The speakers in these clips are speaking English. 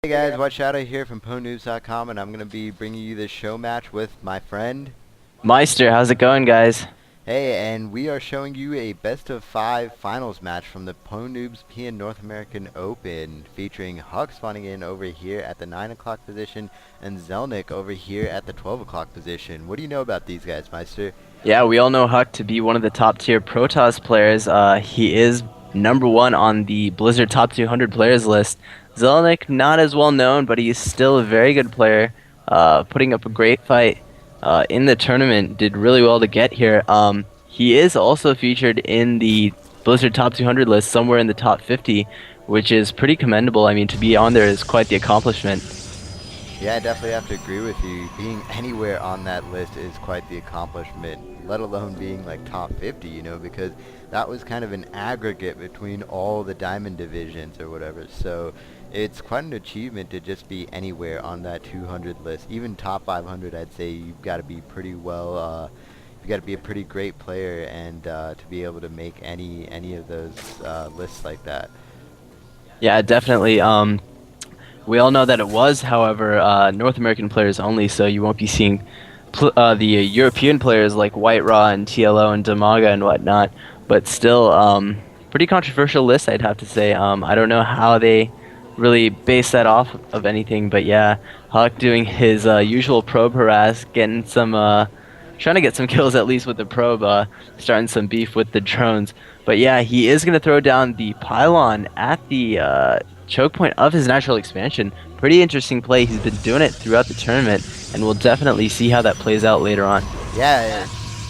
Hey guys, yourwhiteshadow here from Pwnnoobs.com, and I'm going to be bringing you this show match with my friend. MeistR, how's it going, guys? Hey, and we are showing you a best of 5 finals match from the Pwnnoobs PN North American Open, featuring Huck spawning in over here at the 9 o'clock position and Zelniq over here at the 12 o'clock position. What do you know about these guys, Meister? Yeah, we all know Huck to be one of the top tier Protoss players. He is #1 on the Blizzard top 200 players list. Zelniq, not as well known, but he's still a very good player, putting up a great fight in the tournament. Did really well to get here. He is also featured in the Blizzard top 200 list, somewhere in the top 50, which is pretty commendable. I mean, to be on there is quite the accomplishment. Yeah, I definitely have to agree with you. Being anywhere on that list is quite the accomplishment, let alone being like top 50, because that was kind of an aggregate between all the diamond divisions or whatever. So it's quite an achievement to just be anywhere on that 200 list. Even top 500, I'd say you've got to be pretty well, you've got to be a pretty great player and to be able to make any of those lists like that. Yeah, definitely. We all know that it was, however, North American players only, so you won't be seeing the European players like White Raw and TLO and Damaga and whatnot. But still, pretty controversial list, I'd have to say. I don't know how they really base that off of anything, but yeah, Huck doing his usual probe harass, getting some, trying to get some kills at least with the probe, starting some beef with the drones. But yeah, he is going to throw down the pylon at the choke point of his natural expansion. Pretty interesting play. He's been doing it throughout the tournament, and we'll definitely see how that plays out later on. Yeah, it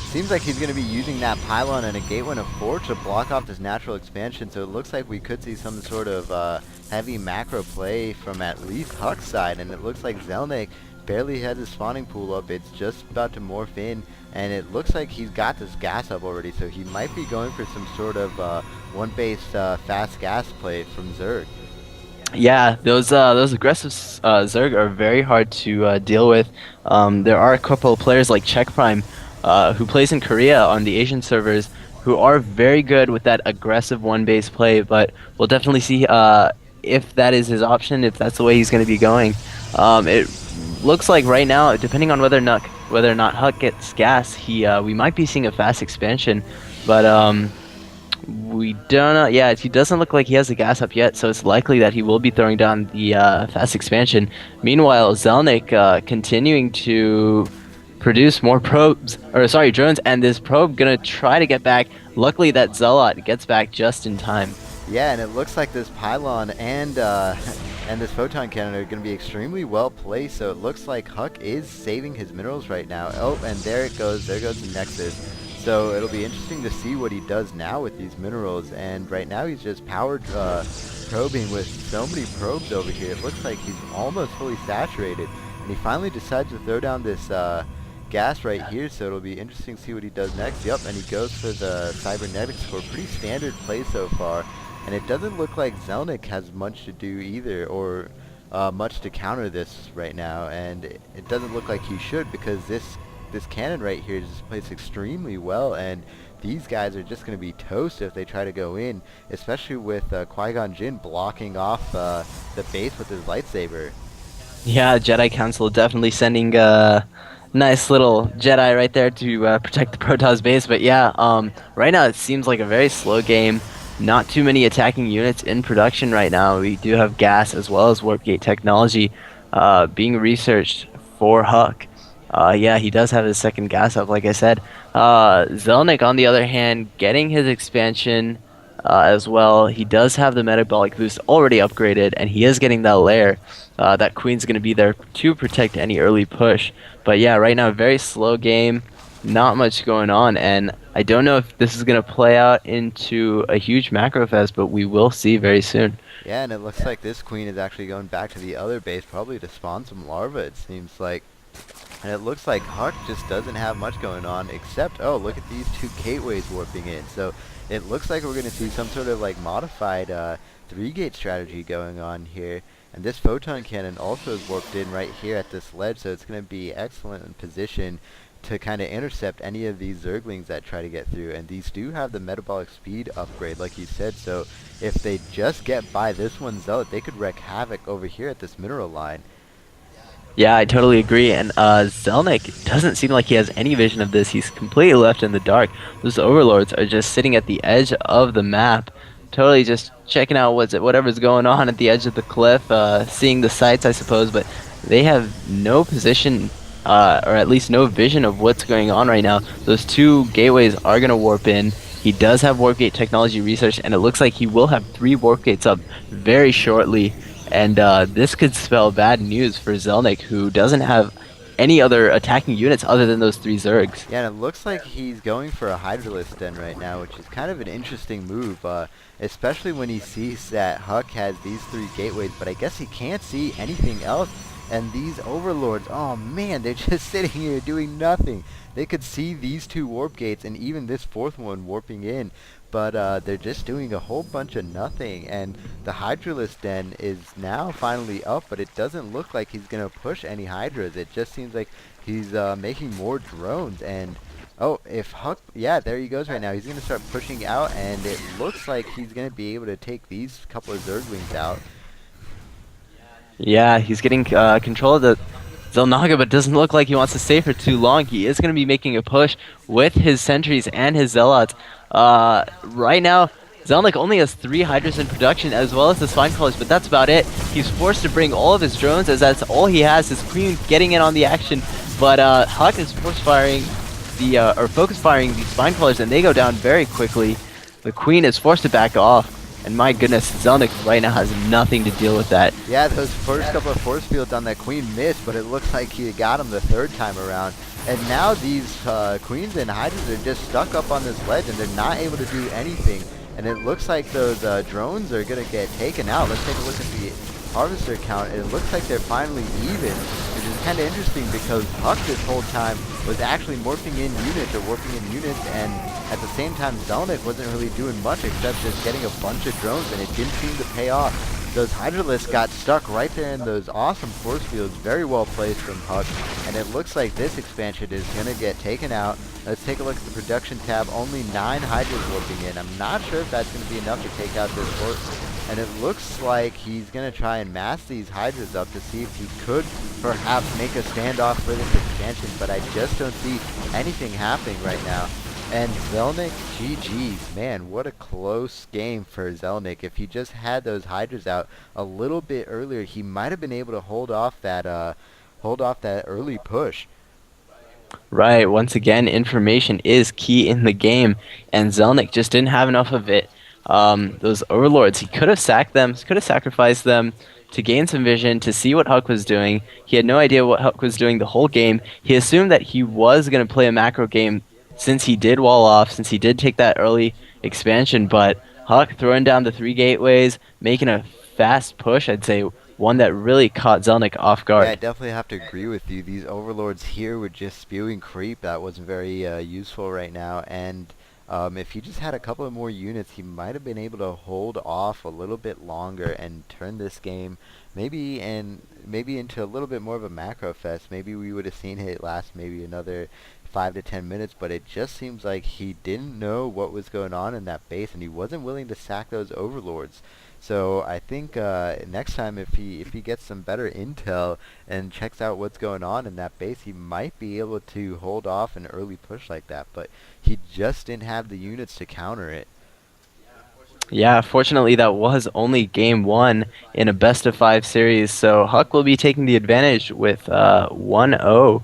seems like he's going to be using that pylon and a gateway and a forge to block off this natural expansion, so it looks like we could see some sort of heavy macro play from at least Huck's side, and it looks like Zelniq barely has his spawning pool up. It's just about to morph in, and it looks like he's got this gas up already, so he might be going for some sort of one-base fast gas play from Zerg. Yeah, those aggressive Zerg are very hard to deal with. There are a couple of players like Check Prime, who plays in Korea on the Asian servers, who are very good with that aggressive one-base play. But we'll definitely see if that is his option, if that's the way he's going to be going. It looks like right now, depending on whether or not Huck gets gas, we might be seeing a fast expansion, but we don't know. Yeah, he doesn't look like he has the gas up yet, so it's likely that he will be throwing down the fast expansion. Meanwhile, Zelniq continuing to produce more drones, and this probe gonna try to get back. Luckily, that Zealot gets back just in time. Yeah, and it looks like this pylon and and this photon cannon are going to be extremely well placed. So it looks like Huck is saving his minerals right now. Oh, and there it goes. There goes the Nexus. So it'll be interesting to see what he does now with these minerals. And right now he's just powered probing with so many probes over here. It looks like he's almost fully saturated. And he finally decides to throw down this gas right here, so it'll be interesting to see what he does next. Yep, and he goes for the cybernetics score. Pretty standard play so far. And it doesn't look like Zelniq has much to do either, or much to counter this right now. And it doesn't look like he should, because this cannon right here just plays extremely well, and these guys are just going to be toast if they try to go in, especially with Qui-Gon Jinn blocking off the base with his lightsaber. Yeah, Jedi Council definitely sending a nice little Jedi right there to protect the Protoss base. But yeah, right now it seems like a very slow game. Not too many attacking units in production right now. We do have gas as well as warp gate technology being researched for Huck. Yeah, he does have his second gas up, like I said. Zelniq, on the other hand, getting his expansion as well. He does have the metabolic boost already upgraded, and he is getting that lair. That Queen's going to be there to protect any early push. But yeah, right now, very slow game. Not much going on, and I don't know if this is going to play out into a huge macro fest, but we will see very soon. Yeah, and it looks like this Queen is actually going back to the other base, probably to spawn some larvae, it seems like. And it looks like Huck just doesn't have much going on, except, oh, look at these two gateways warping in. So it looks like we're going to see some sort of like modified 3-gate strategy going on here. And this photon cannon also is warped in right here at this ledge, so it's going to be excellent in position to kind of intercept any of these Zerglings that try to get through. And these do have the metabolic speed upgrade, like you said, so if they just get by this one Zealot, they could wreak havoc over here at this mineral line. Yeah, I totally agree. And Zelniq doesn't seem like he has any vision of this. He's completely left in the dark. Those overlords are just sitting at the edge of the map, totally just checking out whatever's going on at the edge of the cliff, seeing the sights, I suppose. But they have no position, or at least no vision of what's going on right now. Those two gateways are gonna warp in. He does have warp gate technology research, and it looks like he will have 3 warp gates up very shortly. And this could spell bad news for Zelniq, who doesn't have any other attacking units other than those 3 Zergs. Yeah, and it looks like he's going for a Hydralisk Den right now, which is kind of an interesting move, especially when he sees that Huck has these 3 gateways, but I guess he can't see anything else. And these overlords, oh man, they're just sitting here doing nothing. They could see these 2 warp gates and even this 4th one warping in, but they're just doing a whole bunch of nothing. And the Hydralisk Den is now finally up, but it doesn't look like he's going to push any Hydras. It just seems like he's making more drones. And oh, if Huck, yeah, there he goes right now. He's going to start pushing out, and it looks like he's going to be able to take these couple of Zerglings out. Yeah, he's getting control of the Zelnaga, but doesn't look like he wants to stay for too long. He is going to be making a push with his sentries and his zealots. Right now, Zelniq only has 3 Hydras in production, as well as the Spine Crawlers, but that's about it. He's forced to bring all of his drones, as that's all he has. His Queen getting in on the action, but Huck is force firing or focus firing the Spine Crawlers, and they go down very quickly. The Queen is forced to back off. And my goodness, Zelniq right now has nothing to deal with that. Yeah, those first couple of force fields on that Queen missed, but it looks like he got him the 3rd time around. And now these Queens and Hydras are just stuck up on this ledge, and they're not able to do anything. And it looks like those drones are going to get taken out. Let's take a look at the Harvester count. It looks like they're finally even, which is kind of interesting because Huck this whole time was actually morphing in units or warping in units, and at the same time Zelniq wasn't really doing much except just getting a bunch of drones, and it didn't seem to pay off. Those Hydralisks got stuck right there in those awesome force fields, very well placed from Huck, and it looks like this expansion is going to get taken out. Let's take a look at the production tab. Only 9 Hydras warping in. I'm not sure if that's going to be enough to take out this force. And it looks like he's going to try and mass these Hydras up to see if he could perhaps make a standoff for this expansion, but I just don't see anything happening right now. And Zelniq, GG's. Man, what a close game for Zelniq. If he just had those Hydras out a little bit earlier, he might have been able to hold off that early push. Right, once again, information is key in the game, and Zelniq just didn't have enough of it. Those overlords, he could have sacked them, could have sacrificed them to gain some vision, to see what Huck was doing. He had no idea what Huck was doing the whole game. He assumed that he was going to play a macro game since he did wall off, since he did take that early expansion, but Huck throwing down the 3 gateways, making a fast push, I'd say one that really caught Zelniq off guard. Yeah, I definitely have to agree with you. These overlords here were just spewing creep. That wasn't very useful right now, and if he just had a couple of more units, he might have been able to hold off a little bit longer and turn this game maybe into a little bit more of a macro fest. Maybe we would have seen it last maybe another 5 to 10 minutes, but it just seems like he didn't know what was going on in that base, and he wasn't willing to sack those overlords. So I think next time if he gets some better intel and checks out what's going on in that base, he might be able to hold off an early push like that, but he just didn't have the units to counter it. Yeah, fortunately that was only game 1 in a best of 5 series, so Huck will be taking the advantage with 1-0.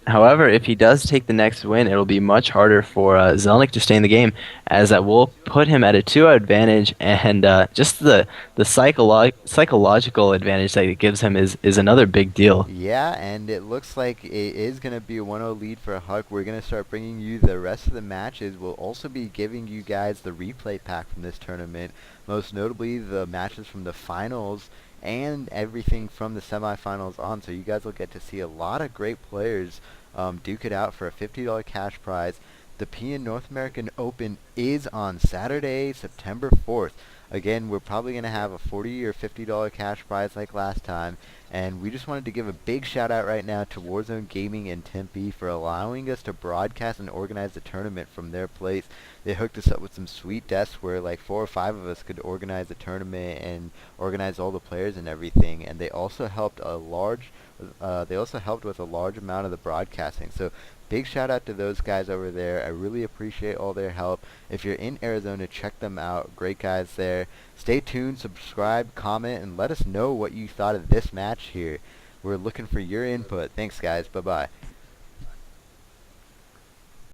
However, if he does take the next win, it'll be much harder for Zelniq to stay in the game, as that will put him at a 2-0 advantage, and just the psychological advantage that it gives him is another big deal. Yeah, and it looks like it is going to be a 1-0 lead for Huck. We're going to start bringing you the rest of the matches. We'll also be giving you guys the replay pack from this tournament, most notably the matches from the finals and everything from the semifinals on, so you guys will get to see a lot of great players duke it out for a $50 cash prize. The PN North American Open is on Saturday, September 4th. Again, we're probably going to have a $40 or $50 cash prize like last time, And we just wanted to give a big shout out right now to Warzone Gaming in Tempe for allowing us to broadcast and organize the tournament from their place. They hooked us up with some sweet desks where like 4 or 5 of us could organize the tournament and organize all the players and everything. And they also helped with a large amount of the broadcasting. So big shout out to those guys over there. I really appreciate all their help. If you're in Arizona, check them out. Great guys there. Stay tuned, subscribe, comment, and let us know what you thought of this match here. We're looking for your input. Thanks, guys. Bye-bye.